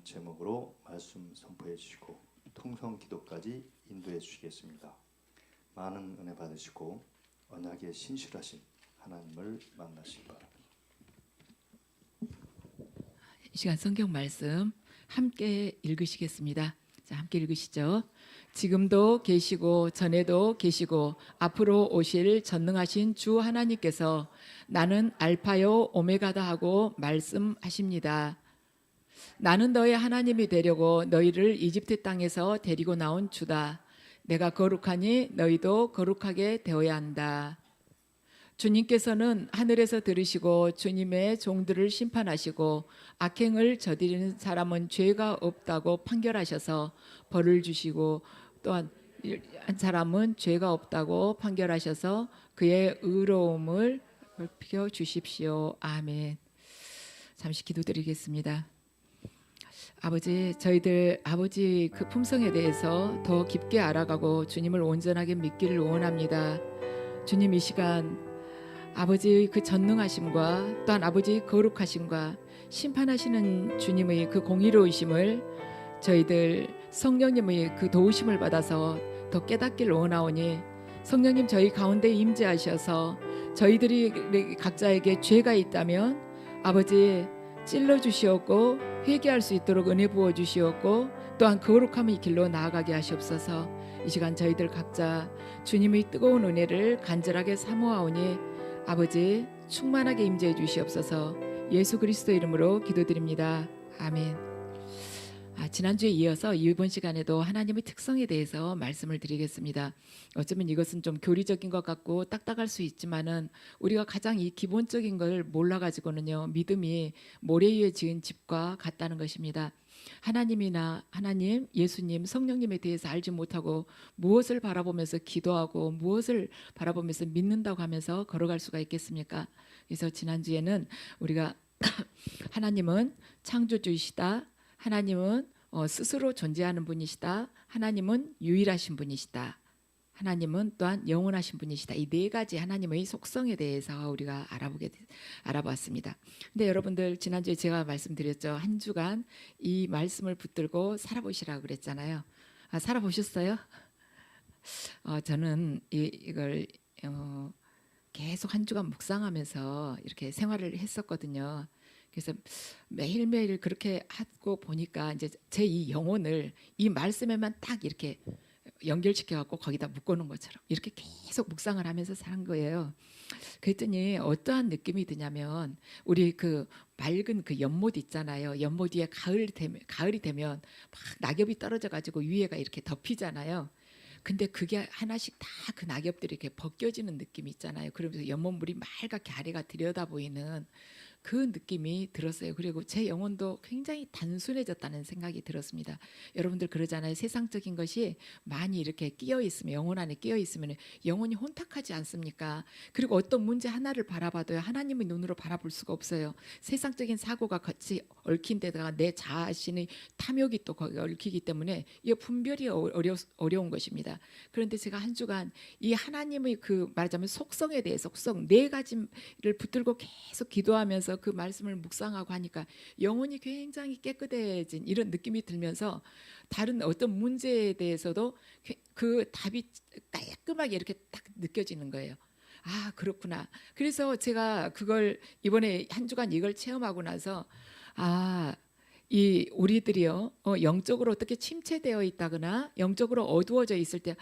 제목으로 말씀 선포해 주시고 통성 기도까지 인도해 주시겠습니다. 많은 은혜 받으시고 언약에 신실하신 하나님을 만나시기 바랍니다. 이 시간 성경 말씀 함께 읽으시겠습니다. 자, 함께 읽으시죠. 지금도 계시고 전에도 계시고 앞으로 오실 전능하신 주 하나님께서 나는 알파요 오메가다 하고 말씀하십니다. 나는 너의 하나님이 되려고 너희를 이집트 땅에서 데리고 나온 주다. 내가 거룩하니 너희도 거룩하게 되어야 한다. 주님께서는 하늘에서 들으시고 주님의 종들을 심판하시고 악행을 저지르는 사람은 죄가 없다고 판결하셔서 벌을 주시고 또한 한 사람은 죄가 없다고 판결하셔서 그의 의로움을 넓혀 주십시오. 아멘. 잠시 기도드리겠습니다. 아버지, 저희들 아버지 그 품성에 대해서 더 깊게 알아가고 주님을 온전하게 믿기를 원합니다. 주님, 이 시간 아버지의 그 전능하심과 또한 아버지의 거룩하심과 심판하시는 주님의 그 공의로우심을 저희들 성령님의 그 도우심을 받아서 더 깨닫기를 원하오니 성령님 저희 가운데 임재하셔서 저희들이 각자에게 죄가 있다면 아버지 찔러 주시옵고 회개할 수 있도록 은혜 부어 주시옵고 또한 거룩함의 길로 나아가게 하시옵소서. 이 시간 저희들 각자 주님의 뜨거운 은혜를 간절하게 사모하오니 아버지 충만하게 임재해 주시옵소서. 예수 그리스도 이름으로 기도드립니다. 아멘. 지난주에 이어서 이번 시간에도 하나님의 특성에 대해서 말씀을 드리겠습니다. 어쩌면 이것은 좀 교리적인 것 같고 딱딱할 수 있지만은 우리가 가장 이 기본적인 걸 몰라가지고는요 믿음이 모래 위에 지은 집과 같다는 것입니다. 하나님이나 하나님, 예수님, 성령님에 대해서 알지 못하고 무엇을 바라보면서 기도하고 무엇을 바라보면서 믿는다고 하면서 걸어갈 수가 있겠습니까? 그래서 지난주에는 우리가 하나님은 창조주이시다. 하나님은 스스로 존재하는 분이시다. 하나님은 유일하신 분이시다. 하나님은 또한 영원하신 분이시다. 이 네 가지 하나님의 속성에 대해서 우리가 알아봤습니다. 근데 여러분들 지난주에 제가 말씀드렸죠. 한 주간 이 말씀을 붙들고 살아보시라고 그랬잖아요. 살아보셨어요? 저는 이걸 계속 한 주간 묵상하면서 이렇게 생활을 했었거든요. 그래서 매일매일 그렇게 하고 보니까 이제 제 이 영혼을 이 말씀에만 딱 이렇게 연결시켜 갖고 거기다 묶어놓은 것처럼 이렇게 계속 묵상을 하면서 사는 거예요. 그랬더니 어떠한 느낌이 드냐면 우리 그 맑은 그 연못 있잖아요. 연못 위에 가을이 되면 막 낙엽이 떨어져 가지고 위에가 이렇게 덮이잖아요. 근데 그게 하나씩 다 그 낙엽들이 이렇게 벗겨지는 느낌이 있잖아요. 그러면서 연못물이 맑게 아래가 들여다 보이는 그 느낌이 들었어요. 그리고 제 영혼도 굉장히 단순해졌다는 생각이 들었습니다. 여러분들 그러잖아요. 세상적인 것이 많이 이렇게 끼어 있으면 영혼 안에 끼어 있으면 영혼이 혼탁하지 않습니까? 그리고 어떤 문제 하나를 바라봐도요. 하나님의 눈으로 바라볼 수가 없어요. 세상적인 사고가 같이 얽힌 데다가 내 자신의 탐욕이 또 거기 얽히기 때문에 이 분별이 어려운 것입니다. 그런데 제가 한 주간 이 하나님의 그 말하자면 속성에 대해 속성 네 가지를 붙들고 계속 기도하면서 그 말씀을 묵상하고 하니까 영혼이 굉장히 깨끗해진 이런 느낌이 들면서 다른 어떤 문제에 대해서도 그 답이 깔끔하게 이렇게 딱 느껴지는 거예요. 아, 그렇구나. 그래서 제가 그걸 이번에 한 주간 이걸 체험하고 나서 이 우리들이요 영적으로 어떻게 침체되어 있다거나 영적으로 어두워져 있을 때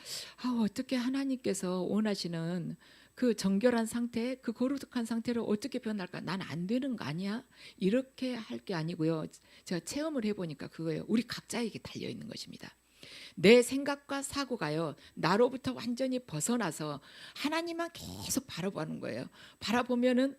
어떻게 하나님께서 원하시는 그 정결한 상태, 그 거룩한 상태로 어떻게 변할까? 난 안 되는 거 아니야? 이렇게 할 게 아니고요. 제가 체험을 해보니까 그거예요. 우리 각자에게 달려 있는 것입니다. 내 생각과 사고가요 나로부터 완전히 벗어나서 하나님만 계속 바라보는 거예요. 바라보면은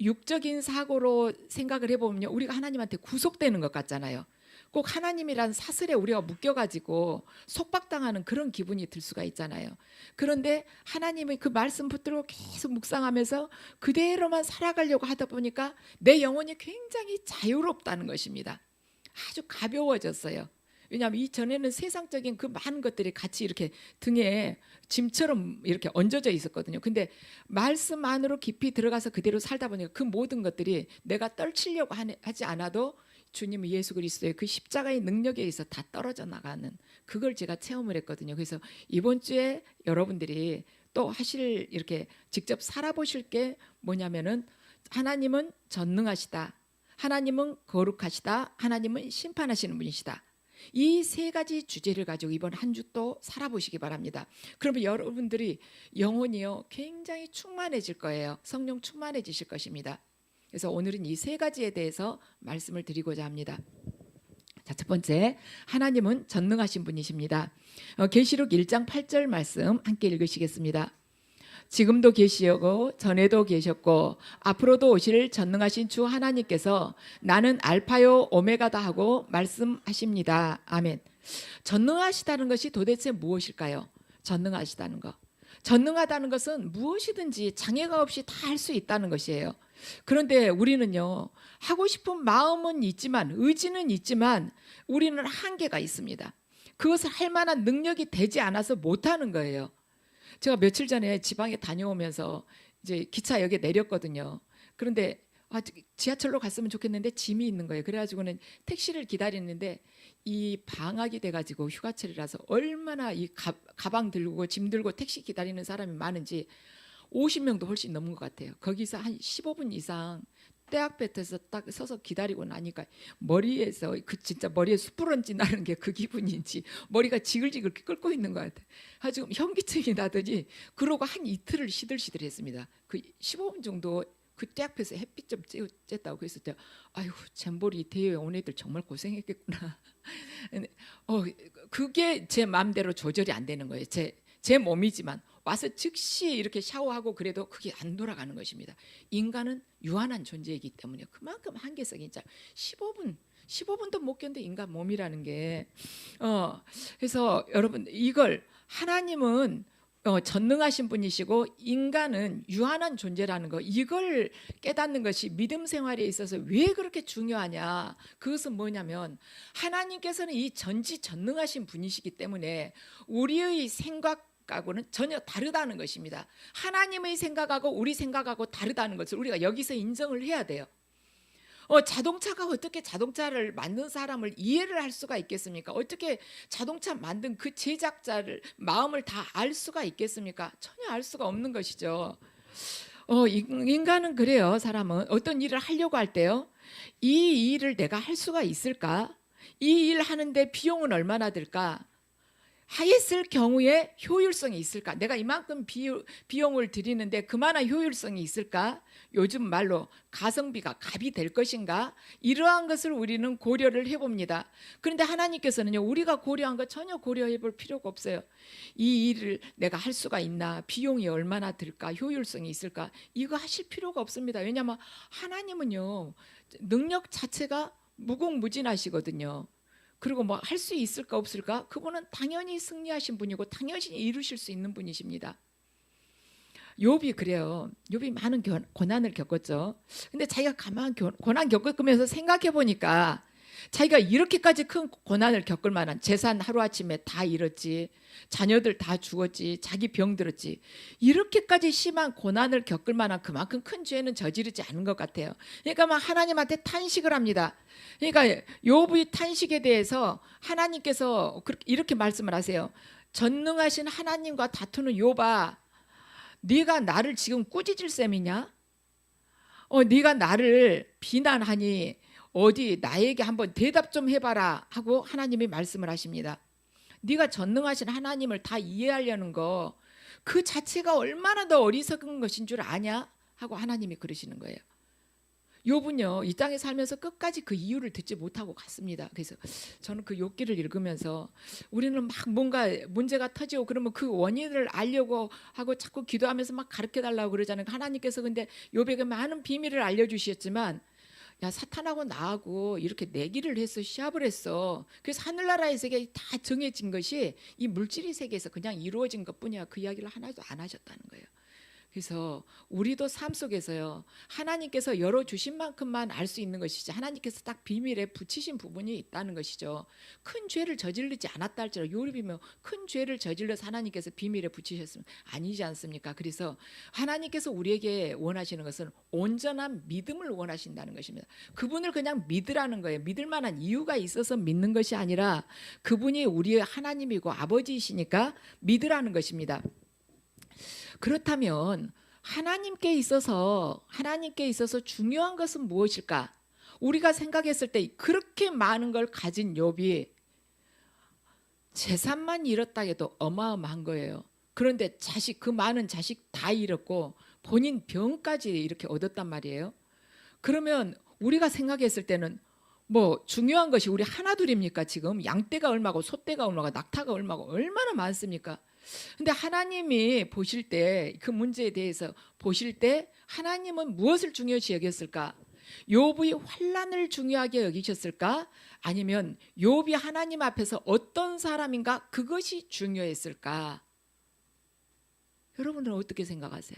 육적인 사고로 생각을 해보면요 우리가 하나님한테 구속되는 것 같잖아요. 꼭 하나님이란 사슬에 우리가 묶여가지고 속박당하는 그런 기분이 들 수가 있잖아요. 그런데 하나님의 그 말씀 붙들고 계속 묵상하면서 그대로만 살아가려고 하다 보니까 내 영혼이 굉장히 자유롭다는 것입니다. 아주 가벼워졌어요. 왜냐하면 이전에는 세상적인 그 많은 것들이 같이 이렇게 등에 짐처럼 이렇게 얹어져 있었거든요. 근데 말씀 안으로 깊이 들어가서 그대로 살다 보니까 그 모든 것들이 내가 떨치려고 하지 않아도 주님 예수 그리스도의 그 십자가의 능력에 의해서 다 떨어져 나가는 그걸 제가 체험을 했거든요. 그래서 이번 주에 여러분들이 또 하실 이렇게 직접 살아보실 게 뭐냐면은 하나님은 전능하시다. 하나님은 거룩하시다. 하나님은 심판하시는 분이시다. 이 세 가지 주제를 가지고 이번 한 주 또 살아보시기 바랍니다. 그러면 여러분들이 영혼이요 굉장히 충만해질 거예요. 성령 충만해지실 것입니다. 그래서 오늘은 이 세 가지에 대해서 말씀을 드리고자 합니다. 자, 첫 번째, 하나님은 전능하신 분이십니다. 계시록 1장 8절 말씀 함께 읽으시겠습니다. 지금도 계시고 전에도 계셨고 앞으로도 오실 전능하신 주 하나님께서 나는 알파요 오메가다 하고 말씀하십니다. 아멘. 전능하시다는 것이 도대체 무엇일까요? 전능하시다는 것. 전능하다는 것은 무엇이든지 장애가 없이 다 할 수 있다는 것이에요. 그런데 우리는요, 하고 싶은 마음은 있지만, 의지는 있지만 우리는 한계가 있습니다. 그것을 할 만한 능력이 되지 않아서 못하는 거예요. 제가 며칠 전에 지방에 다녀오면서 이제 기차역에 내렸거든요. 그런데 지하철로 갔으면 좋겠는데 짐이 있는 거예요. 그래가지고는 택시를 기다리는데 이 방학이 돼가지고 휴가철이라서 얼마나 이 가방 들고 짐 들고 택시 기다리는 사람이 많은지 50명도 훨씬 넘은 것 같아요. 거기서 한 15분 이상 떼약볕에서 딱 서서 기다리고 나니까 머리에서 그 진짜 머리에 숯불언지 나는 게 그 기분인지 머리가 지글지글 끓고 있는 것 같아요. 아주 현기증이 나더니 그러고 한 이틀을 시들시들했습니다. 그 15분 정도 그 떼약볕에 햇빛 좀 쬐다고 그랬을 때 아유 잼버리 대회에 온 애들 정말 고생했겠구나. 그게 제 마음대로 조절이 안 되는 거예요. 제 몸이지만 와서 즉시 이렇게 샤워하고 그래도 그게 안 돌아가는 것입니다. 인간은 유한한 존재이기 때문에 그만큼 한계성이 있잖아요. 15분도 못 견뎌 인간 몸이라는 게. 그래서 여러분 이걸 하나님은 전능하신 분이시고 인간은 유한한 존재라는 거, 이걸 깨닫는 것이 믿음 생활에 있어서 왜 그렇게 중요하냐. 그것은 뭐냐면 하나님께서는 이 전지전능하신 분이시기 때문에 우리의 생각하고는 전혀 다르다는 것입니다. 하나님의 생각하고 우리 생각하고 다르다는 것을 우리가 여기서 인정을 해야 돼요. 자동차가 어떻게 자동차를 만든 사람을 이해를 할 수가 있겠습니까? 어떻게 자동차 만든 그 제작자를 마음을 다 알 수가 있겠습니까? 전혀 알 수가 없는 것이죠. 인간은 그래요. 사람은 어떤 일을 하려고 할 때요, 이 일을 내가 할 수가 있을까? 이 일 하는데 비용은 얼마나 들까? 하였을 경우에 효율성이 있을까? 내가 이만큼 비용을 들이는데 그만한 효율성이 있을까? 요즘 말로 가성비가 값이 될 것인가? 이러한 것을 우리는 고려를 해봅니다. 그런데 하나님께서는요, 우리가 고려한 거 전혀 고려해 볼 필요가 없어요. 이 일을 내가 할 수가 있나? 비용이 얼마나 들까? 효율성이 있을까? 이거 하실 필요가 없습니다. 왜냐하면 하나님은요, 능력 자체가 무궁무진하시거든요. 그리고 뭐 할 수 있을까 없을까? 그분은 당연히 승리하신 분이고 당연히 이루실 수 있는 분이십니다. 욥이 그래요. 욥이 많은 고난을 겪었죠. 근데 자기가 가만 고난 겪으면서 생각해 보니까 자기가 이렇게까지 큰 고난을 겪을 만한 재산 하루아침에 다 잃었지, 자녀들 다 죽었지, 자기 병 들었지, 이렇게까지 심한 고난을 겪을 만한 그만큼 큰 죄는 저지르지 않은 것 같아요. 그러니까 막 하나님한테 탄식을 합니다. 그러니까 욥의 탄식에 대해서 하나님께서 이렇게 말씀을 하세요. 전능하신 하나님과 다투는 욥아, 네가 나를 지금 꾸짖을 셈이냐? 네가 나를 비난하니 어디 나에게 한번 대답 좀 해봐라 하고 하나님이 말씀을 하십니다. 네가 전능하신 하나님을 다 이해하려는 거, 그 자체가 얼마나 더 어리석은 것인 줄 아냐? 하고 하나님이 그러시는 거예요. 욥은요, 이 땅에 살면서 끝까지 그 이유를 듣지 못하고 갔습니다. 그래서 저는 그 욥기를 읽으면서 우리는 막 뭔가 문제가 터지고 그러면 그 원인을 알려고 하고 자꾸 기도하면서 막 가르쳐달라고 그러잖아요. 하나님께서 근데 욥에게 많은 비밀을 알려주셨지만, 야, 사탄하고 나하고 이렇게 내기를 해서 시합을 했어. 그래서 하늘나라의 세계에 다 정해진 것이 이 물질의 세계에서 그냥 이루어진 것뿐이야. 그 이야기를 하나도 안 하셨다는 거예요. 그래서 우리도 삶 속에서요, 하나님께서 열어주신 만큼만 알 수 있는 것이지, 하나님께서 딱 비밀에 붙이신 부분이 있다는 것이죠. 큰 죄를 저지르지 않았다 할지라도, 요리비면 큰 죄를 저질러서 하나님께서 비밀에 붙이셨으면 아니지 않습니까? 그래서 하나님께서 우리에게 원하시는 것은 온전한 믿음을 원하신다는 것입니다. 그분을 그냥 믿으라는 거예요. 믿을 만한 이유가 있어서 믿는 것이 아니라 그분이 우리의 하나님이고 아버지이시니까 믿으라는 것입니다. 그렇다면 하나님께 있어서 중요한 것은 무엇일까? 우리가 생각했을 때 그렇게 많은 걸 가진 욥이 재산만 잃었다 해도 어마어마한 거예요. 그런데 그 많은 자식 다 잃었고 본인 병까지 이렇게 얻었단 말이에요. 그러면 우리가 생각했을 때는 뭐 중요한 것이 우리 하나둘입니까? 지금 양떼가 얼마고 소떼가 얼마고 낙타가 얼마고 얼마나 많습니까? 근데 하나님이 보실 때, 그 문제에 대해서 보실 때 하나님은 무엇을 중요시 여겼을까? 욥의 환난을 중요하게 여기셨을까? 아니면 욥이 하나님 앞에서 어떤 사람인가, 그것이 중요했을까? 여러분들은 어떻게 생각하세요?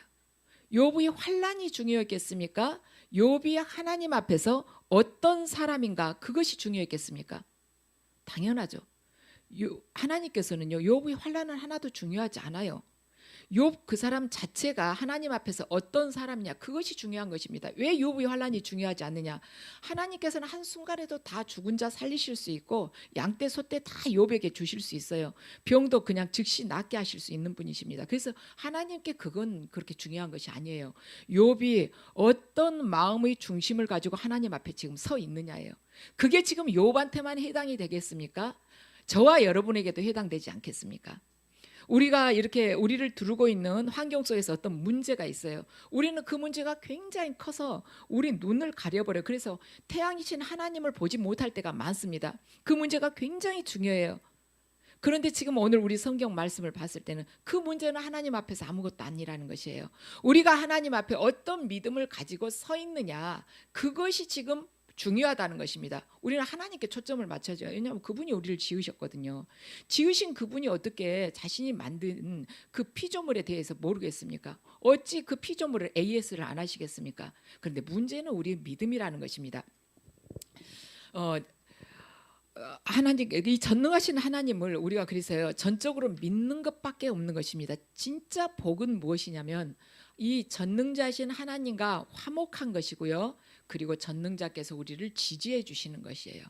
욥의 환난이 중요했겠습니까? 욥이 하나님 앞에서 어떤 사람인가, 그것이 중요했겠습니까? 당연하죠. 하나님께서는요, 욥의 환난은 하나도 중요하지 않아요. 욥 그 사람 자체가 하나님 앞에서 어떤 사람이냐, 그것이 중요한 것입니다. 왜 욥의 환난이 중요하지 않느냐? 하나님께서는 한순간에도 다 죽은 자 살리실 수 있고 양떼 소떼 다 욥에게 주실 수 있어요. 병도 그냥 즉시 낫게 하실 수 있는 분이십니다. 그래서 하나님께 그건 그렇게 중요한 것이 아니에요. 욥이 어떤 마음의 중심을 가지고 하나님 앞에 지금 서 있느냐예요. 그게 지금 욥한테만 해당이 되겠습니까? 저와 여러분에게도 해당되지 않겠습니까? 우리가 이렇게 우리를 두르고 있는 환경 속에서 어떤 문제가 있어요. 우리는 그 문제가 굉장히 커서 우리 눈을 가려버려요. 그래서 태양이신 하나님을 보지 못할 때가 많습니다. 그 문제가 굉장히 중요해요. 그런데 지금 오늘 우리 성경 말씀을 봤을 때는 그 문제는 하나님 앞에서 아무것도 아니라는 것이에요. 우리가 하나님 앞에 어떤 믿음을 가지고 서 있느냐, 그것이 지금 중요하다는 것입니다. 우리는 하나님께 초점을 맞춰줘요. 왜냐하면 그분이 우리를 지으셨거든요. 지으신 그분이 어떻게 자신이 만든 그 피조물에 대해서 모르겠습니까? 어찌 그 피조물을 AS를 안 하시겠습니까? 그런데 문제는 우리의 믿음이라는 것입니다. 하나님, 이 전능하신 하나님을 우리가 그래서요, 전적으로 믿는 것밖에 없는 것입니다. 진짜 복은 무엇이냐면 이 전능자신 하나님과 화목한 것이고요, 그리고 전능자께서 우리를 지지해 주시는 것이에요.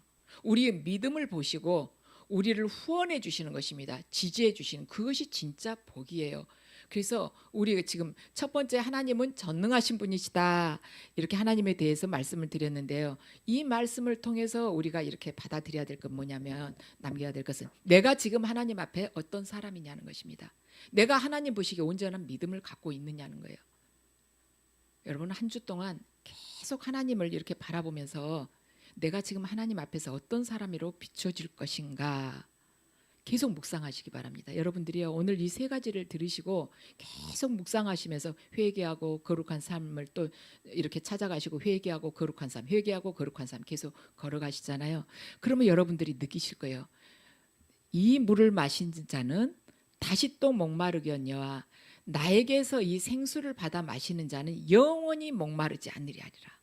우리의 믿음을 보시고 우리를 후원해 주시는 것입니다. 지지해 주시는, 그것이 진짜 복이에요. 그래서 우리 지금 첫 번째, 하나님은 전능하신 분이시다, 이렇게 하나님에 대해서 말씀을 드렸는데요. 이 말씀을 통해서 우리가 이렇게 받아들여야 될 건 뭐냐면, 남겨야 될 것은 내가 지금 하나님 앞에 어떤 사람이냐는 것입니다. 내가 하나님 보시기에 온전한 믿음을 갖고 있느냐는 거예요. 여러분, 한 주 동안 계속 하나님을 이렇게 바라보면서 내가 지금 하나님 앞에서 어떤 사람으로 비춰질 것인가 계속 묵상하시기 바랍니다. 여러분들이요, 오늘 이 세 가지를 들으시고 계속 묵상하시면서 회개하고 거룩한 삶을 또 이렇게 찾아가시고, 회개하고 거룩한 삶, 회개하고 거룩한 삶 계속 걸어가시잖아요. 그러면 여러분들이 느끼실 거예요. 이 물을 마신 자는 다시 또 목마르겠냐와 나에게서 이 생수를 받아 마시는 자는 영원히 목마르지 않으리 하리라.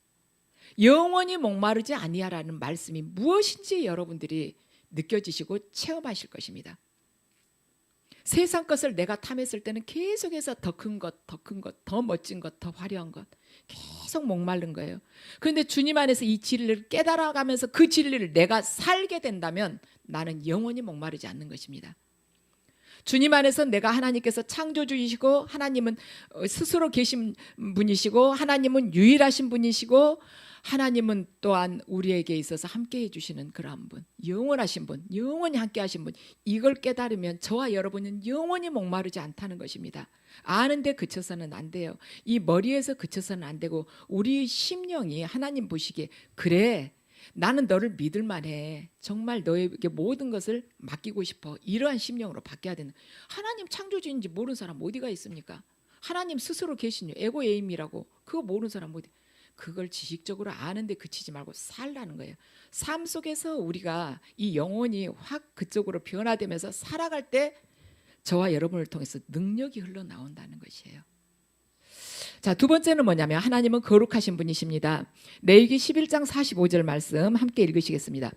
영원히 목마르지 아니하라는 말씀이 무엇인지 여러분들이 느껴지시고 체험하실 것입니다. 세상 것을 내가 탐했을 때는 계속해서 더 큰 것, 더 큰 것, 더 멋진 것, 더 화려한 것, 계속 목마른 거예요. 그런데 주님 안에서 이 진리를 깨달아가면서 그 진리를 내가 살게 된다면 나는 영원히 목마르지 않는 것입니다. 주님 안에서 내가 하나님께서 창조주이시고, 하나님은 스스로 계신 분이시고, 하나님은 유일하신 분이시고, 하나님은 또한 우리에게 있어서 함께해 주시는 그러한 분, 영원하신 분, 영원히 함께하신 분, 이걸 깨달으면 저와 여러분은 영원히 목마르지 않다는 것입니다. 아는데 그쳐서는 안 돼요. 이 머리에서 그쳐서는 안 되고, 우리 심령이 하나님 보시기에 그래, 나는 너를 믿을 만해, 정말 너에게 모든 것을 맡기고 싶어, 이러한 심령으로 바뀌어야 되는, 하나님 창조주인지 모르는 사람 어디가 있습니까? 하나님 스스로 계신 에고에임이라고, 그거 모르는 사람 어디? 그걸 지식적으로 아는데 그치지 말고 살라는 거예요. 삶 속에서 우리가 이 영혼이 확 그쪽으로 변화되면서 살아갈 때 저와 여러분을 통해서 능력이 흘러나온다는 것이에요. 자, 두 번째는 뭐냐면 하나님은 거룩하신 분이십니다. 레위기 11장 45절 말씀 함께 읽으시겠습니다.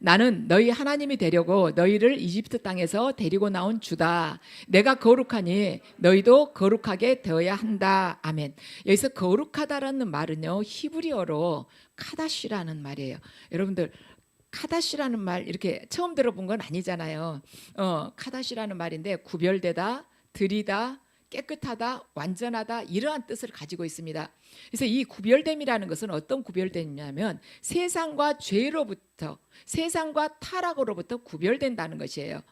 나는 너희 하나님이 되려고 너희를 이집트 땅에서 데리고 나온 주다. 내가 거룩하니 너희도 거룩하게 되어야 한다. 아멘. 여기서 거룩하다라는 말은요, 히브리어로 카다시라는 말이에요. 여러분들 카다시라는 말 이렇게 처음 들어본 건 아니잖아요. 카다시라는 말인데 구별되다, 들이다, 깨끗하다, 완전하다 이러한 뜻을 가지고 있습니다. 그래서 이 구별됨이라는 것은 어떤 구별됨이냐면 세상과 죄로부터, 세상과 타락으로부터 구별된다는 것이에요.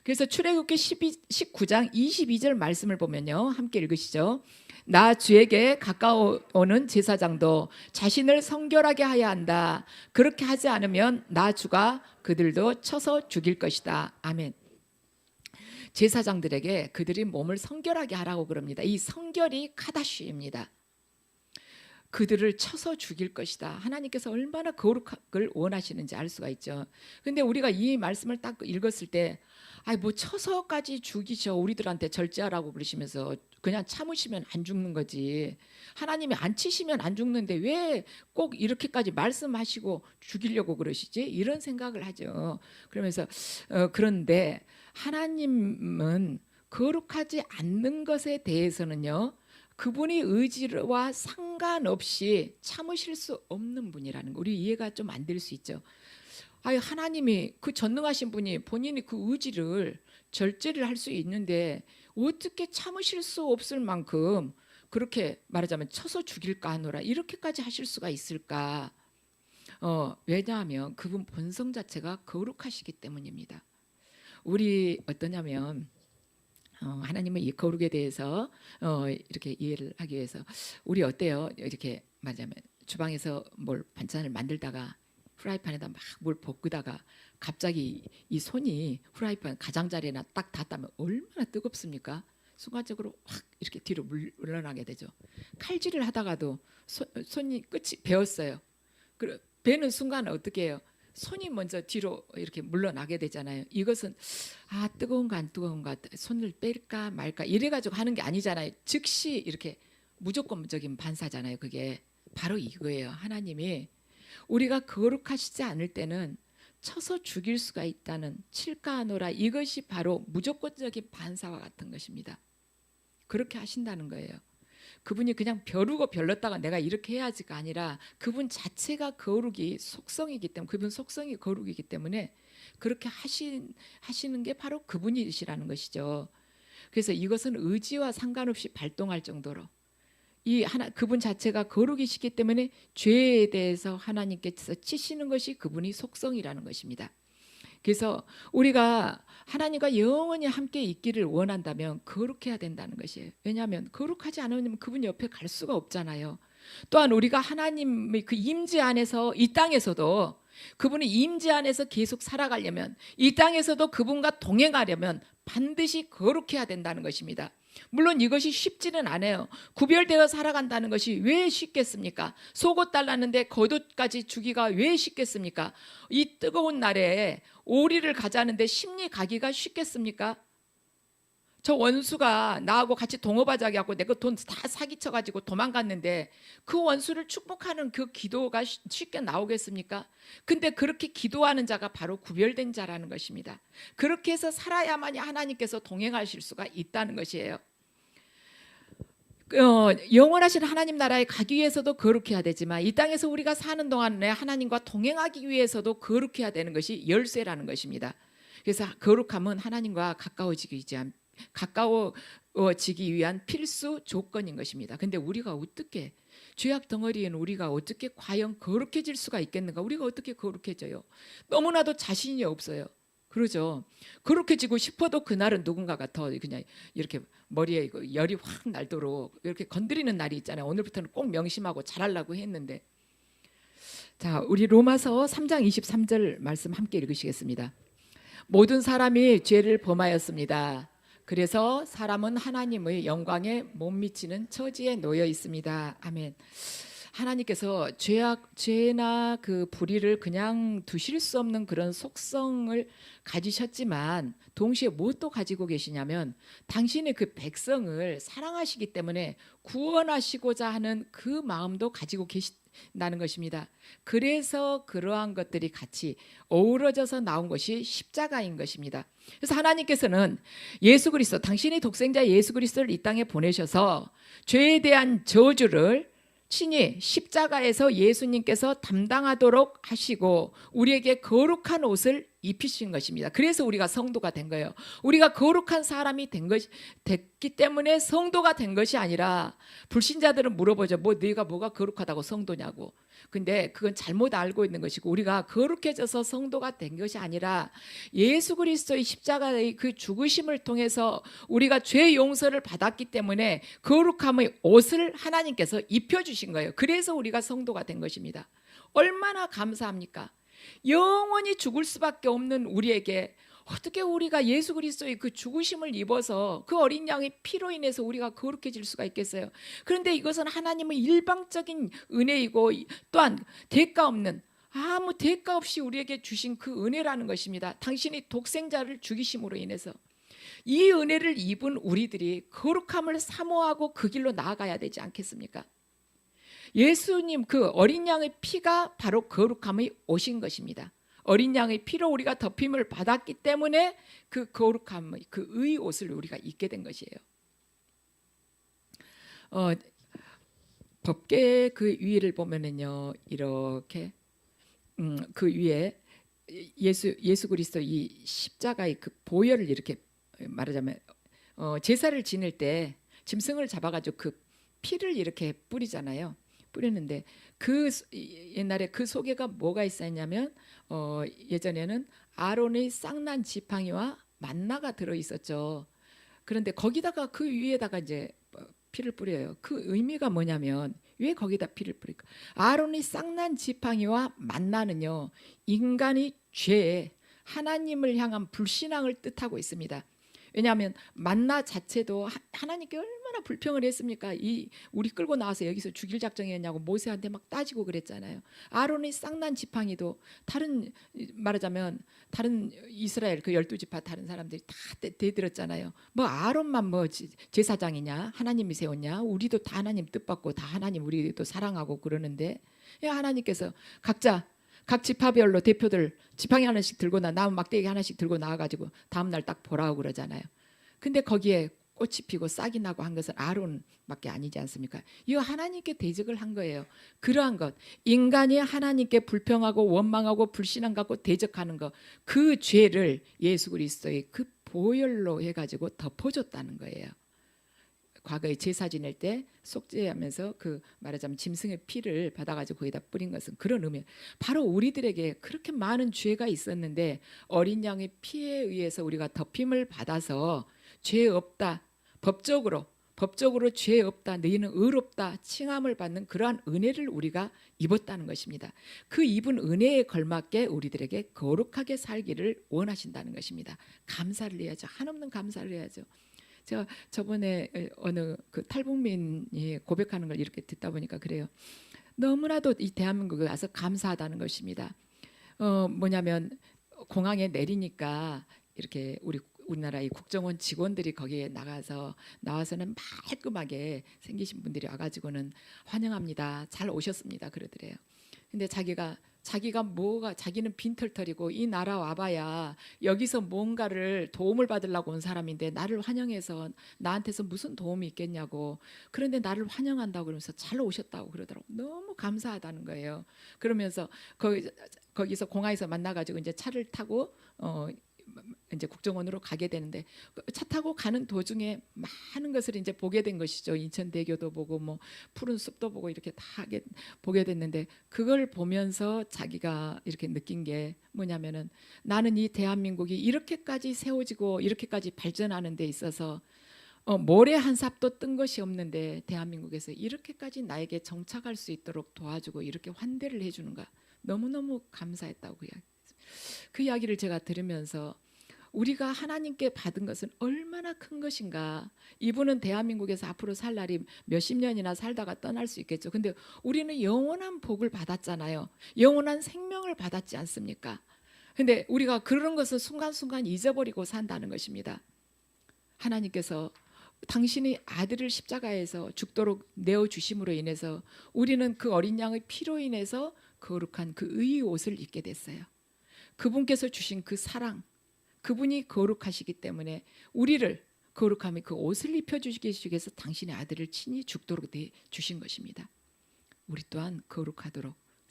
그래서 출애굽기 19장 22절 말씀을 보면요, 함께 읽으시죠. 나 주에게 가까워오는 제사장도 자신을 성결하게 하여야 한다. 그렇게 하지 않으면 나 주가 그들도 쳐서 죽일 것이다. 아멘. 제사장들에게 그들이 몸을 성결하게 하라고 그럽니다. 이 성결이 카다시입니다. 그들을 쳐서 죽일 것이다. 하나님께서 얼마나 거룩을 원하시는지 알 수가 있죠. 근데 우리가 이 말씀을 딱 읽었을 때 뭐 쳐서까지 죽이셔, 우리들한테 절제하라고 그러시면서 그냥 참으시면 안 죽는 거지. 하나님이 안 치시면 안 죽는데 왜 꼭 이렇게까지 말씀하시고 죽이려고 그러시지? 이런 생각을 하죠. 그러면서 그런데 하나님은 거룩하지 않는 것에 대해서는요, 그분이 의지와 상관없이 참으실 수 없는 분이라는 거, 우리 이해가 좀 안 될 수 있죠. 하나님이 그 전능하신 분이 본인이 그 의지를 절제를 할 수 있는데 어떻게 참으실 수 없을 만큼 그렇게 말하자면 쳐서 죽일까 하노라 이렇게까지 하실 수가 있을까? 왜냐하면 그분 본성 자체가 거룩하시기 때문입니다. 우리 어떠냐면 하나님은 이 거룩에 대해서 이렇게 이해를 하기 위해서 우리 어때요? 이렇게 말하자면 주방에서 뭘 반찬을 만들다가 프라이팬에다 막 뭘 볶다가 갑자기 이 손이 프라이팬 가장자리에 딱 닿다면 얼마나 뜨겁습니까? 순간적으로 확 이렇게 뒤로 물러나게 되죠. 칼질을 하다가도 손이 끝이 베었어요. 베는 순간 어떻게 해요? 손이 먼저 뒤로 이렇게 물러나게 되잖아요. 이것은 뜨거운가 안 뜨거운가 손을 뺄까 말까 이래가지고 하는 게 아니잖아요. 즉시 이렇게 무조건적인 반사잖아요. 그게 바로 이거예요. 하나님이 우리가 거룩하시지 않을 때는 쳐서 죽일 수가 있다는 칠까 하노라, 이것이 바로 무조건적인 반사와 같은 것입니다. 그렇게 하신다는 거예요. 그분이 그냥 벼르고 별렀다가 내가 이렇게 해야지가 아니라 그분 자체가 거룩이 속성이기 때문에, 그분 속성이 거룩이기 때문에 그렇게 하시는 게 바로 그분이시라는 것이죠. 그래서 이것은 의지와 상관없이 발동할 정도로 그분 자체가 거룩이시기 때문에 죄에 대해서 하나님께서 치시는 것이 그분이 속성이라는 것입니다. 그래서 우리가 하나님과 영원히 함께 있기를 원한다면 거룩해야 된다는 것이에요. 왜냐하면 거룩하지 않으면 그분 옆에 갈 수가 없잖아요. 또한 우리가 하나님의 그 임재 안에서 이 땅에서도 그분의 임재 안에서 계속 살아가려면, 이 땅에서도 그분과 동행하려면 반드시 거룩해야 된다는 것입니다. 물론 이것이 쉽지는 않아요. 구별되어 살아간다는 것이 왜 쉽겠습니까? 속옷 달랐는데 겉옷까지 주기가 왜 쉽겠습니까? 이 뜨거운 날에 오리를 가자는데 심리 가기가 쉽겠습니까? 저 원수가 나하고 같이 동업하자고 내가 돈 다 사기쳐가지고 도망갔는데 그 원수를 축복하는 그 기도가 쉽게 나오겠습니까? 근데 그렇게 기도하는 자가 바로 구별된 자라는 것입니다. 그렇게 해서 살아야만이 하나님께서 동행하실 수가 있다는 것이에요. 영원하신 하나님 나라에 가기 위해서도 거룩해야 되지만 이 땅에서 우리가 사는 동안에 하나님과 동행하기 위해서도 거룩해야 되는 것이 열쇠라는 것입니다. 그래서 거룩함은 하나님과 가까워지기 위한 필수 조건인 것입니다. 근데 우리가 어떻게, 죄악 덩어리인 우리가 어떻게 과연 거룩해질 수가 있겠는가? 우리가 어떻게 거룩해져요? 너무나도 자신이 없어요. 그러죠. 거룩해지고 싶어도 그날은 누군가가 더 그냥 이렇게 머리에 열이 확 날도록 이렇게 건드리는 날이 있잖아요. 오늘부터는 꼭 명심하고 잘하려고 했는데. 자, 우리 로마서 3장 23절 말씀 함께 읽으시겠습니다. 모든 사람이 죄를 범하였습니다. 그래서 사람은 하나님의 영광에 못 미치는 처지에 놓여 있습니다. 아멘. 하나님께서 죄나 그 불의를 그냥 두실 수 없는 그런 속성을 가지셨지만 동시에 무엇도 가지고 계시냐면 당신의 그 백성을 사랑하시기 때문에 구원하시고자 하는 그 마음도 가지고 계신다는 것입니다. 그래서 그러한 것들이 같이 어우러져서 나온 것이 십자가인 것입니다. 그래서 하나님께서는 예수 그리스도, 당신의 독생자 예수 그리스도를 이 땅에 보내셔서 죄에 대한 저주를 친히 십자가에서 예수님께서 담당하도록 하시고 우리에게 거룩한 옷을 입히신 것입니다. 그래서 우리가 성도가 된 거예요. 우리가 거룩한 사람이 됐기 때문에 성도가 된 것이 아니라, 불신자들은 물어보죠. 뭐 네가 뭐가 거룩하다고 성도냐고. 근데 그건 잘못 알고 있는 것이고, 우리가 거룩해져서 성도가 된 것이 아니라 예수 그리스도의 십자가의 그 죽으심을 통해서 우리가 죄 용서를 받았기 때문에 거룩함의 옷을 하나님께서 입혀주신 거예요. 그래서 우리가 성도가 된 것입니다. 얼마나 감사합니까? 영원히 죽을 수밖에 없는 우리에게 어떻게 우리가 예수 그리스도의 그 죽으심을 입어서 그 어린 양의 피로 인해서 우리가 거룩해질 수가 있겠어요? 그런데 이것은 하나님의 일방적인 은혜이고 또한 대가 없는, 아무 대가 없이 우리에게 주신 그 은혜라는 것입니다. 당신이 독생자를 죽이심으로 인해서 이 은혜를 입은 우리들이 거룩함을 사모하고 그 길로 나아가야 되지 않겠습니까? 예수님 그 어린 양의 피가 바로 거룩함의 옷인 것입니다. 어린 양의 피로 우리가 덮임을 받았기 때문에 그 거룩함의 그 의 옷을 우리가 입게 된 것이에요. 법궤 그 위를 보면은요, 이렇게 그 위에 예수 그리스도 이 십자가의 그 보혈을 이렇게 말하자면 제사를 지낼 때 짐승을 잡아가지고 그 피를 이렇게 뿌리잖아요. 뿌리는데 그 옛날에 그 속에가 뭐가 있었냐면 예전에는 아론의 쌍난 지팡이와 만나가 들어 있었죠. 그런데 거기다가 그 위에다가 이제 피를 뿌려요. 그 의미가 뭐냐면 왜 거기다 피를 뿌릴까? 아론의 쌍난 지팡이와 만나는요, 인간의 죄, 하나님을 향한 불신앙을 뜻하고 있습니다. 왜냐하면 만나 자체도 하나님께 얼마나 불평을 했습니까? 우리 끌고 나와서 여기서 죽일 작정이었냐고 모세한테 막 따지고 그랬잖아요. 아론의 쌍난 지팡이도 말하자면 다른 이스라엘 그 12지파 다른 사람들이 다 대들었잖아요. 뭐 아론만 뭐 제사장이냐, 하나님이 세웠냐, 우리도 다 하나님 뜻받고 다 하나님 우리도 사랑하고 그러는데, 하나님께서 각 지파별로 대표들 지팡이 하나씩 들고 나무 막대기 하나씩 들고 나와가지고 다음날 딱 보라고 그러잖아요. 근데 거기에 꽃이 피고 싹이 나고 한 것은 아론밖에 아니지 않습니까? 이거 하나님께 대적을 한 거예요. 그러한 것, 인간이 하나님께 불평하고 원망하고 불신앙 갖고 대적하는 것, 그 죄를 예수 그리스도의 그 보혈로 해가지고 덮어줬다는 거예요. 과거에 제사 지낼 때 속죄하면서 그 말하자면 짐승의 피를 받아가지고 거기다 뿌린 것은 그런 의미. 바로 우리들에게 그렇게 많은 죄가 있었는데 어린 양의 피에 의해서 우리가 덮임을 받아서 죄 없다, 법적으로 죄 없다, 너희는 의롭다 칭함을 받는 그러한 은혜를 우리가 입었다는 것입니다. 그 입은 은혜에 걸맞게 우리들에게 거룩하게 살기를 원하신다는 것입니다. 감사를 해야죠. 한없는 감사를 해야죠. 제가 저번에 어느 그 탈북민이 고백하는 걸 이렇게 듣다 보니까 그래요. 너무나도 이 대한민국에 와서 감사하다는 것입니다. 뭐냐면 공항에 내리니까 이렇게 우리나라의 국정원 직원들이 거기에 나와서는 말끔하게 생기신 분들이 와가지고는 환영합니다, 잘 오셨습니다 그러더래요. 근데 자기는 빈털털이고 이 나라 와봐야 여기서 뭔가를 도움을 받으려고 온 사람인데 나를 환영해서 나한테서 무슨 도움이 있겠냐고. 그런데 나를 환영한다고 그러면서 잘 오셨다고 그러더라고. 너무 감사하다는 거예요. 그러면서 거기서 공항에서 만나가지고 이제 차를 타고 이제 국정원으로 가게 되는데 차 타고 가는 도중에 많은 것을 이제 보게 된 것이죠. 인천대교도 보고 뭐 푸른 숲도 보고 이렇게 다 보게 됐는데, 그걸 보면서 자기가 이렇게 느낀 게 뭐냐면은 나는 이 대한민국이 이렇게까지 세워지고 이렇게까지 발전하는 데 있어서 모래 한 삽도 뜬 것이 없는데 대한민국에서 이렇게까지 나에게 정착할 수 있도록 도와주고 이렇게 환대를 해주는가, 너무너무 감사했다고 그 이야기를 제가 들으면서 우리가 하나님께 받은 것은 얼마나 큰 것인가. 이분은 대한민국에서 앞으로 살 날이 몇십 년이나 살다가 떠날 수 있겠죠. 근데 우리는 영원한 복을 받았잖아요. 영원한 생명을 받았지 않습니까? 근데 우리가 그런 것을 순간순간 잊어버리고 산다는 것입니다. 하나님께서 당신이 아들을 십자가에서 죽도록 내어주심으로 인해서 우리는 그 어린 양의 피로 인해서 거룩한 그 의의 옷을 입게 됐어요. 그분께서 주신 그 사랑, 그분이 거룩하시기 때문에 우리를 거룩함의 그 옷을 입혀주시기 위해서 당신의 아들을 친히 죽도록 내주신 것입니다. 우리 또한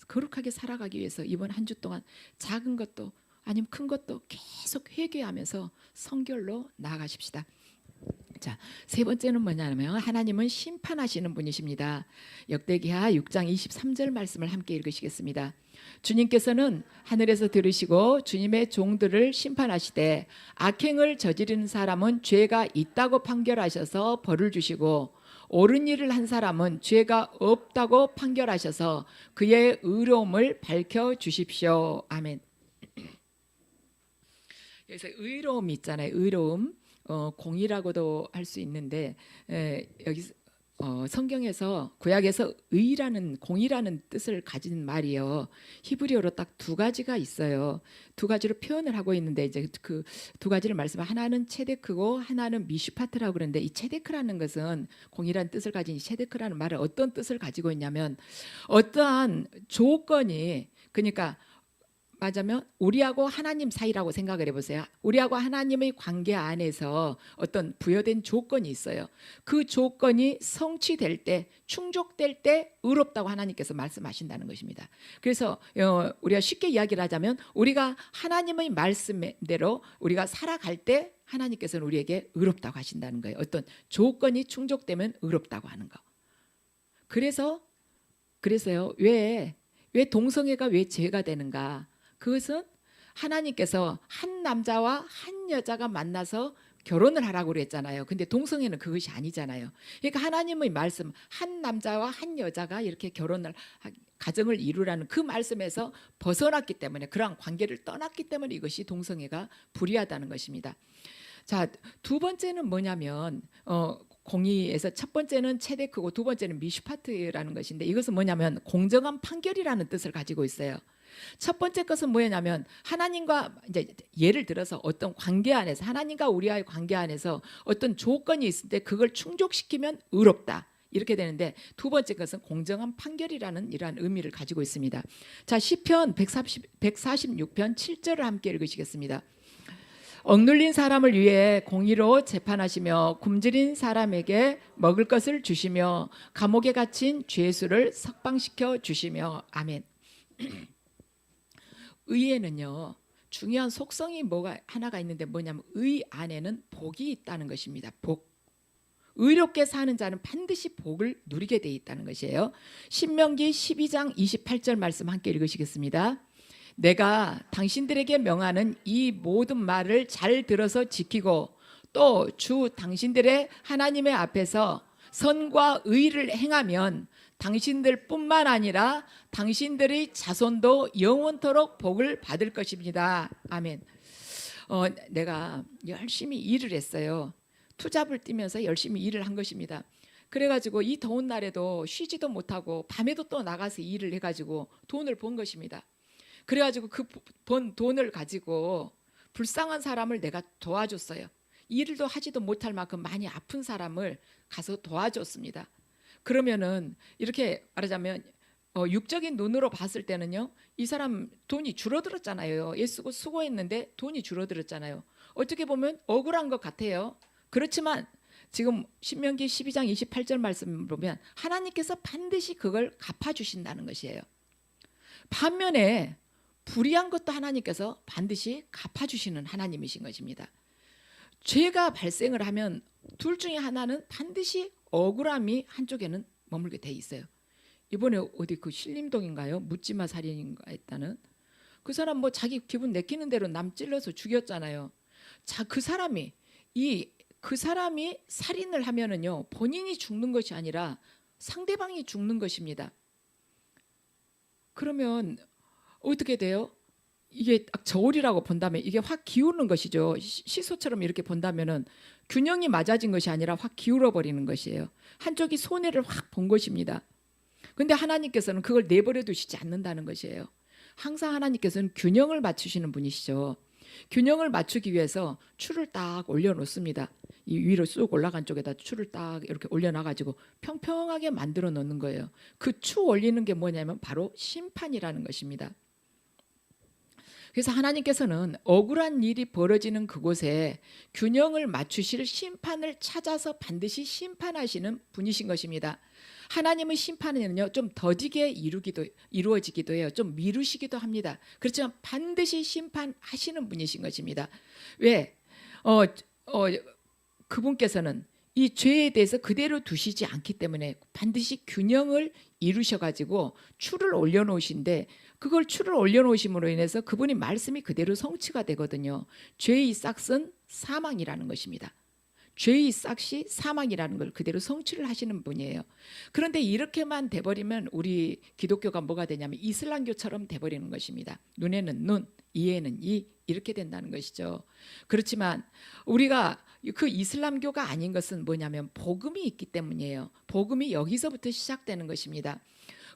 거룩하게 살아가기 위해서 이번 한 주 동안 작은 것도 아니면 큰 것도 계속 회개하면서 성결로 나아가십시다. 자, 세 번째는 뭐냐면 하나님은 심판하시는 분이십니다. 역대기하 6장 23절 말씀을 함께 읽으시겠습니다. 주님께서는 하늘에서 들으시고 주님의 종들을 심판하시되 악행을 저지르는 사람은 죄가 있다고 판결하셔서 벌을 주시고 옳은 일을 한 사람은 죄가 없다고 판결하셔서 그의 의로움을 밝혀주십시오. 아멘. 여기서 의로움이 있잖아요. 의로움. 공의라고도 할 수 있는데 여기 성경에서 구약에서 의라는 공의라는 뜻을 가진 말이요. 히브리어로 딱 두 가지가 있어요. 두 가지로 표현을 하고 있는데 이제 그 두 가지를 말씀하면 하나는 체데크고 하나는 미슈파트라고 그러는데 이 체데크라는 것은 공의라는 뜻을 가진 이 체데크라는 말은 어떤 뜻을 가지고 있냐면 어떠한 조건이 그러니까 맞으면 우리하고 하나님 사이라고 생각을 해보세요. 우리하고 하나님의 관계 안에서 어떤 부여된 조건이 있어요. 그 조건이 성취될 때 충족될 때 의롭다고 하나님께서 말씀하신다는 것입니다. 그래서 우리가 쉽게 이야기를 하자면 우리가 하나님의 말씀대로 우리가 살아갈 때 하나님께서는 우리에게 의롭다고 하신다는 거예요. 어떤 조건이 충족되면 의롭다고 하는 거. 그래서요. 왜 동성애가 왜 죄가 되는가? 그것은 하나님께서 한 남자와 한 여자가 만나서 결혼을 하라고 그랬잖아요. 근데 동성애는 그것이 아니잖아요. 그러니까 하나님의 말씀 한 남자와 한 여자가 이렇게 가정을 이루라는 그 말씀에서 벗어났기 때문에 그러한 관계를 떠났기 때문에 이것이 동성애가 불의하다는 것입니다. 자, 두 번째는 뭐냐면 공의에서 첫 번째는 체데크고 두 번째는 미슈파트라는 것인데 이것은 뭐냐면 공정한 판결이라는 뜻을 가지고 있어요. 첫 번째 것은 뭐냐면 하나님과 이제 예를 들어서 어떤 관계 안에서 하나님과 우리와의 관계 안에서 어떤 조건이 있을 때 그걸 충족시키면 의롭다. 이렇게 되는데 두 번째 것은 공정한 판결이라는 이러한 의미를 가지고 있습니다. 자, 시편 146편 7절을 함께 읽으시겠습니다. 억눌린 사람을 위해 공의로 재판하시며 굶주린 사람에게 먹을 것을 주시며 감옥에 갇힌 죄수를 석방시켜 주시며 아멘. 의에는요 중요한 속성이 뭐가 하나가 있는데 뭐냐면 의 안에는 복이 있다는 것입니다. 복. 의롭게 사는 자는 반드시 복을 누리게 돼 있다는 것이에요. 신명기 12장 28절 말씀 함께 읽으시겠습니다. 내가 당신들에게 명하는 이 모든 말을 잘 들어서 지키고 또 주 당신들의 하나님의 앞에서 선과 의를 행하면 당신들뿐만 아니라 당신들의 자손도 영원토록 복을 받을 것입니다. 아멘. 내가 열심히 일을 했어요. 투잡을 뛰면서 열심히 일을 한 것입니다. 그래가지고 이 더운 날에도 쉬지도 못하고 밤에도 또 나가서 일을 해가지고 돈을 번 것입니다. 그래가지고 그 번 돈을 가지고 불쌍한 사람을 내가 도와줬어요. 일도 하지도 못할 만큼 많이 아픈 사람을 가서 도와줬습니다. 그러면은 이렇게 말하자면 육적인 눈으로 봤을 때는요 이 사람 돈이 줄어들었잖아요. 애쓰고 수고했는데 돈이 줄어들었잖아요. 어떻게 보면 억울한 것 같아요. 그렇지만 지금 신명기 12장 28절 말씀을 보면 하나님께서 반드시 그걸 갚아주신다는 것이에요. 반면에 불의한 것도 하나님께서 반드시 갚아주시는 하나님이신 것입니다. 죄가 발생을 하면 둘 중에 하나는 반드시 억울함이 한쪽에는 머물게 돼 있어요. 이번에 어디 그 신림동인가요? 묻지마 살인인가 했다는 그 사람 뭐 자기 기분 내키는 대로 남 찔러서 죽였잖아요. 자, 그 사람이 살인을 하면은요 본인이 죽는 것이 아니라 상대방이 죽는 것입니다. 그러면 어떻게 돼요? 이게 딱 저울이라고 본다면 이게 확 기우는 것이죠. 시소처럼 이렇게 본다면은 균형이 맞아진 것이 아니라 확 기울어 버리는 것이에요. 한쪽이 손해를 확 본 것입니다. 근데 하나님께서는 그걸 내버려 두시지 않는다는 것이에요. 항상 하나님께서는 균형을 맞추시는 분이시죠. 균형을 맞추기 위해서 추를 딱 올려놓습니다. 이 위로 쑥 올라간 쪽에다 추를 딱 이렇게 올려놔가지고 평평하게 만들어 놓는 거예요. 그 추 올리는 게 뭐냐면 바로 심판이라는 것입니다. 그래서 하나님께서는 억울한 일이 벌어지는 그곳에 균형을 맞추실 심판을 찾아서 반드시 심판하시는 분이신 것입니다. 하나님의 심판은요 좀 더디게 이루어지기도 해요. 좀 미루시기도 합니다. 그렇지만 반드시 심판하시는 분이신 것입니다. 왜? 그분께서는 이 죄에 대해서 그대로 두시지 않기 때문에 반드시 균형을 이루셔가지고 추를 올려놓으신데 그걸 추를 올려놓으심으로 인해서 그분이 말씀이 그대로 성취가 되거든요. 죄의 싹은 사망이라는 것입니다. 죄의 싹이 사망이라는 걸 그대로 성취를 하시는 분이에요. 그런데 이렇게만 돼버리면 우리 기독교가 뭐가 되냐면 이슬람교처럼 돼버리는 것입니다. 눈에는 눈, 이에는 이 이렇게 된다는 것이죠. 그렇지만 우리가 그 이슬람교가 아닌 것은 뭐냐면 복음이 있기 때문이에요. 복음이 여기서부터 시작되는 것입니다.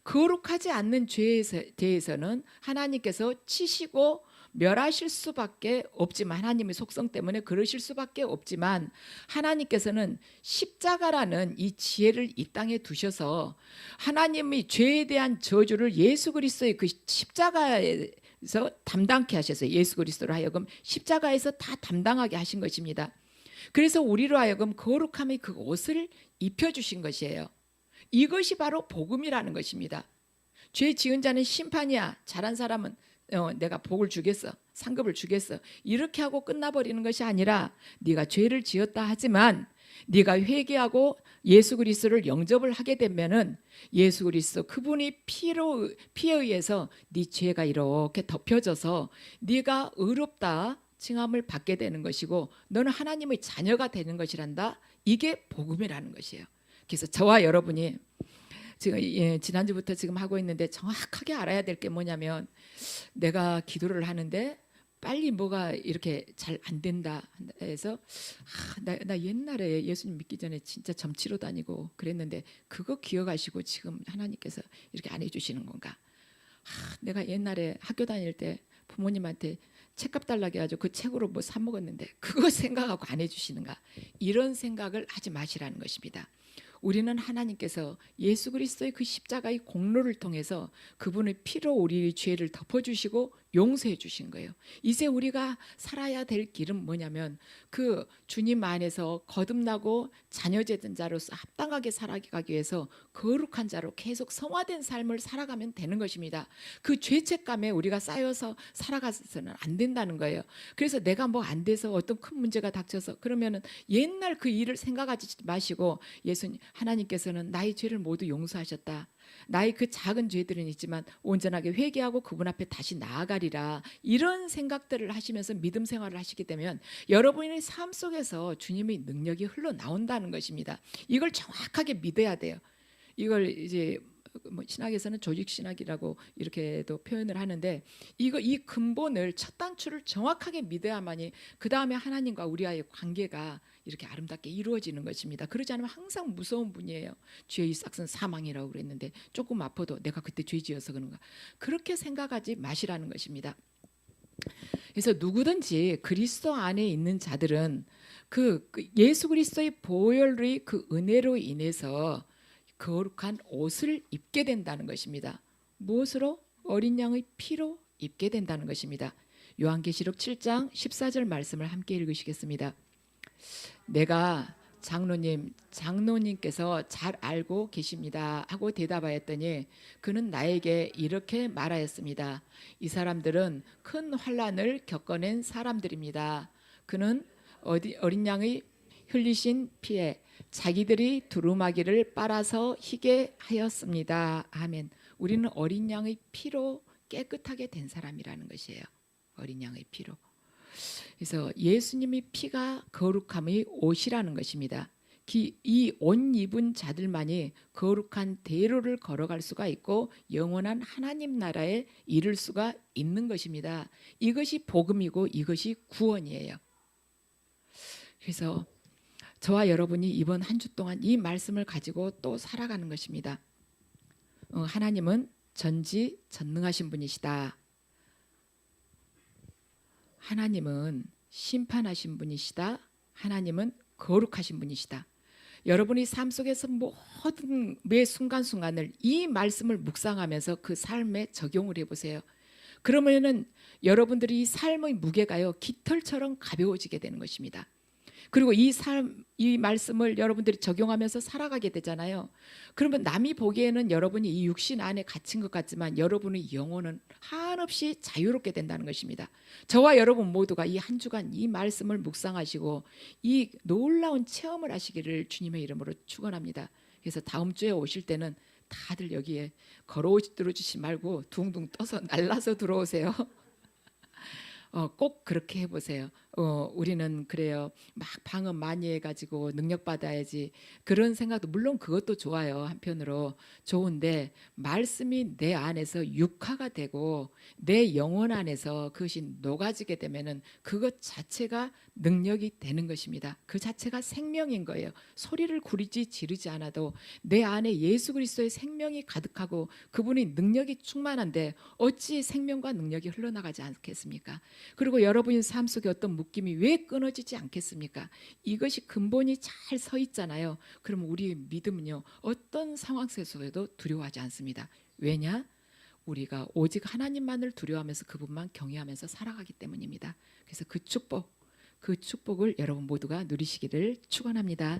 거룩하지 않는 죄에 대해서는 하나님께서 치시고 멸하실 수밖에 없지만 하나님의 속성 때문에 그러실 수밖에 없지만 하나님께서는 십자가라는 이 지혜를 이 땅에 두셔서 하나님의 죄에 대한 저주를 예수 그리스도의 그 십자가에서 담당케 하셨어요. 예수 그리스도로 하여금 십자가에서 다 담당하게 하신 것입니다. 그래서 우리로 하여금 거룩함의 그 옷을 입혀주신 것이에요. 이것이 바로 복음이라는 것입니다. 죄 지은 자는 심판이야. 잘한 사람은 내가 복을 주겠어. 상급을 주겠어. 이렇게 하고 끝나버리는 것이 아니라 네가 죄를 지었다 하지만 네가 회개하고 예수 그리스도를 영접을 하게 되면은 예수 그리스도 그분이 피에 의해서 네 죄가 이렇게 덮여져서 네가 의롭다 칭함을 받게 되는 것이고 너는 하나님의 자녀가 되는 것이란다. 이게 복음이라는 것이에요. 그래서 저와 여러분이 지금 지난주부터 지금 하고 있는데 정확하게 알아야 될 게 뭐냐면 내가 기도를 하는데 빨리 뭐가 이렇게 잘 안 된다 해서 나 옛날에 예수님 믿기 전에 진짜 점치러 다니고 그랬는데 그거 기억하시고 지금 하나님께서 이렇게 안 해주시는 건가? 내가 옛날에 학교 다닐 때 부모님한테 책값 달라고 해가지고 그 책으로 뭐 사 먹었는데 그거 생각하고 안 해주시는가? 이런 생각을 하지 마시라는 것입니다. 우리는 하나님께서 예수 그리스도의 그 십자가의 공로를 통해서 그분의 피로 우리의 죄를 덮어주시고 용서해 주신 거예요. 이제 우리가 살아야 될 길은 뭐냐면 그 주님 안에서 거듭나고 자녀된 자로서 합당하게 살아가기 위해서 거룩한 자로 계속 성화된 삶을 살아가면 되는 것입니다. 그 죄책감에 우리가 쌓여서 살아가서는 안 된다는 거예요. 그래서 내가 뭐 안 돼서 어떤 큰 문제가 닥쳐서 그러면은 옛날 그 일을 생각하지 마시고 예수님 하나님께서는 나의 죄를 모두 용서하셨다. 나의 그 작은 죄들은 있지만 온전하게 회개하고 그분 앞에 다시 나아가리라. 이런 생각들을 하시면서 믿음 생활을 하시게 되면 여러분의 삶 속에서 주님의 능력이 흘러나온다는 것입니다. 이걸 정확하게 믿어야 돼요. 이걸 이제 뭐 신학에서는 조직 신학이라고 이렇게도 표현을 하는데 이 근본을 첫 단추를 정확하게 믿어야만이 그 다음에 하나님과 우리와의 관계가 이렇게 아름답게 이루어지는 것입니다. 그러지 않으면 항상 무서운 분이에요. 죄의 싹은 사망이라고 그랬는데 조금 아파도 내가 그때 죄 지어서 그런가 그렇게 생각하지 마시라는 것입니다. 그래서 누구든지 그리스도 안에 있는 자들은 그 예수 그리스도의 보혈의 그 은혜로 인해서 거룩한 옷을 입게 된다는 것입니다. 무엇으로? 어린 양의 피로 입게 된다는 것입니다. 요한계시록 7장 14절 말씀을 함께 읽으시겠습니다. 내가 장로님께서 잘 알고 계십니다 하고 대답하였더니 그는 나에게 이렇게 말하였습니다. 이 사람들은 큰 환난을 겪어낸 사람들입니다. 그는 어린 양의 흘리신 피에 자기들이 두루마기를 빨아서 희게 하였습니다. 아멘. 우리는 어린 양의 피로 깨끗하게 된 사람이라는 것이에요. 어린 양의 피로. 그래서 예수님의 피가 거룩함의 옷이라는 것입니다. 이 옷 입은 자들만이 거룩한 대로를 걸어갈 수가 있고 영원한 하나님 나라에 이를 수가 있는 것입니다. 이것이 복음이고 이것이 구원이에요. 그래서 저와 여러분이 이번 한 주 동안 이 말씀을 가지고 또 살아가는 것입니다. 하나님은 전지전능하신 분이시다. 하나님은 심판하신 분이시다. 하나님은 거룩하신 분이시다. 여러분이 삶 속에서 모든 매 순간순간을 이 말씀을 묵상하면서 그 삶에 적용을 해보세요. 그러면은 여러분들이 이 삶의 무게가요 깃털처럼 가벼워지게 되는 것입니다. 그리고 이 말씀을 여러분들이 적용하면서 살아가게 되잖아요. 그러면 남이 보기에는 여러분이 이 육신 안에 갇힌 것 같지만 여러분의 영혼은 한없이 자유롭게 된다는 것입니다. 저와 여러분 모두가 이 한 주간 이 말씀을 묵상하시고 이 놀라운 체험을 하시기를 주님의 이름으로 축원합니다. 그래서 다음 주에 오실 때는 다들 여기에 걸어오시지 말고 둥둥 떠서 날라서 들어오세요. 꼭 그렇게 해보세요. 우리는 그래요. 막 방언 많이 해가지고 능력 받아야지 그런 생각도 물론 그것도 좋아요. 한편으로 좋은데 말씀이 내 안에서 육화가 되고 내 영혼 안에서 그것이 녹아지게 되면은 그것 자체가 능력이 되는 것입니다. 그 자체가 생명인 거예요. 소리를 지르지 않아도 내 안에 예수 그리스도의 생명이 가득하고 그분의 능력이 충만한데 어찌 생명과 능력이 흘러나가지 않겠습니까? 그리고 여러분의 삶 속에 어떤 묶임이 왜 끊어지지 않겠습니까? 이것이 근본이 잘 서 있잖아요. 그러면 우리의 믿음은요 어떤 상황 속에서도 두려워하지 않습니다. 왜냐? 우리가 오직 하나님만을 두려워하면서 그분만 경외하면서 살아가기 때문입니다. 그래서 그 축복을 여러분 모두가 누리시기를 축원합니다.